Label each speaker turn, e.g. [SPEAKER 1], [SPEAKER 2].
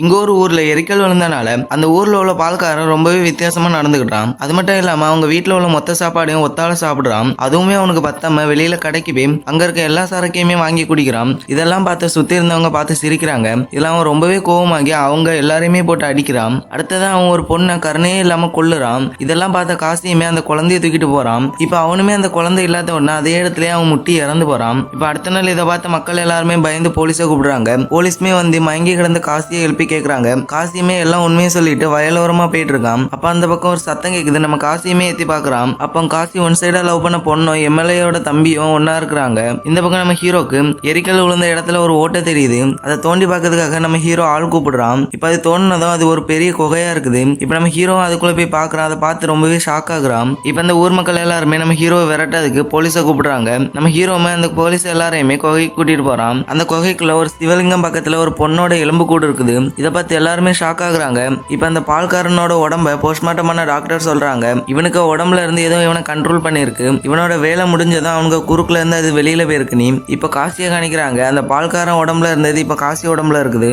[SPEAKER 1] இங்க ஒரு ஊர்ல எரிக்கல் விழுந்தனால அந்த ஊர்ல உள்ள பால்காரன் ரொம்பவே வித்தியாசமா நடந்துக்கிட்டான். அது மட்டும் இல்லாம அவங்க வீட்டுல உள்ள மொத்த சாப்பாடையும் ஒத்தால சாப்பிடுறான். அதுவுமே அவனுக்கு பத்தாம வெளியில கடைக்கு போய் அங்க இருக்க எல்லா சரக்கையுமே வாங்கி குடிக்கிறான். இதெல்லாம் பார்த்து சுத்தி இருந்தவங்க பார்த்து சிரிக்கிறாங்க. இதெல்லாம் அவன் ரொம்பவே கோவமாகி அவங்க எல்லாரையுமே போட்டு அடிக்கிறான். அடுத்ததான் அவன் ஒரு பொண்ணை கருணையே இல்லாம கொல்லுறான். இதெல்லாம் பார்த்த காசியுமே அந்த குழந்தைய தூக்கிட்டு போறான். இப்ப அவனுமே அந்த குழந்தை இல்லாத உடனே அதே இடத்துல அவன் முட்டி இறந்து போறான். இப்ப அடுத்த நாள் இதை பார்த்த மக்கள் எல்லாருமே பயந்து போலீஸை கூப்பிடுறாங்க. போலீஸ்மே வந்து மயங்கி கிடந்த காசியை எழுப்பி கேக்குறாங்க. காசியுமே எல்லாம் உண்மையை சொல்லிட்டு வயலோரமா போயிட்டு இருக்கான். அப்ப அந்த பக்கம் ஒரு சத்தம் கேக்குது. நம்ம காசியுமே எத்தி பாக்குறான். அப்ப காசி ஒன் சைடா லவ் பண்ண பொண்ணும் எம்எல்ஏயோட தம்பியும் ஒன்னா இருக்கிறாங்க. இந்த பக்கம் நம்ம ஹீரோக்கு எரிக்கல் விழுந்த இடத்துல ஒரு ஓட்டை தெரியுது. அதை தோண்டி பார்க்கறதுக்காக நம்ம ஹீரோ ஆள் கூப்பிடுறான். இப்ப அது தோண்டினதும் அது ஒரு பெரிய குகையா இருக்குது. இப்ப நம்ம ஹீரோ அதுக்குள்ள போய் பாக்குறான். அதை பார்த்து ரொம்பவே ஷாக் ஆகுறான். இப்ப இந்த ஊர் மக்கள் எல்லாருமே நம்ம ஹீரோவை விரட்டதுக்கு போலீஸை கூப்பிடுறாங்க. நம்ம ஹீரோமே அந்த போலீஸ் எல்லாரையுமே குகைக்கு கூட்டிட்டு போறான். அந்த குகைக்குள்ள ஒரு சிவலிங்கம் பக்கத்துல ஒரு பொண்ணோட எலும்பு கூடு இருக்குது. இதை பார்த்து எல்லாருமே ஷாக் ஆகுறாங்க. இப்ப அந்த பால்காரனோட உடம்ப போஸ்ட்மார்ட்டம் பண்ண டாக்டர் சொல்றாங்க, இவனுக்கு உடம்புல இருந்து ஏதோ இவனை கண்ட்ரோல் பண்ணிருக்கு. இவனோட வேலை முடிஞ்சதான் அவங்க குறுக்குல இருந்து அது வெளியில போயிருக்கு. நீ இப்ப காசியை காணிக்கிறாங்க. அந்த பால்காரன் உடம்புல இருந்தது இப்ப காசி உடம்புல இருக்குது.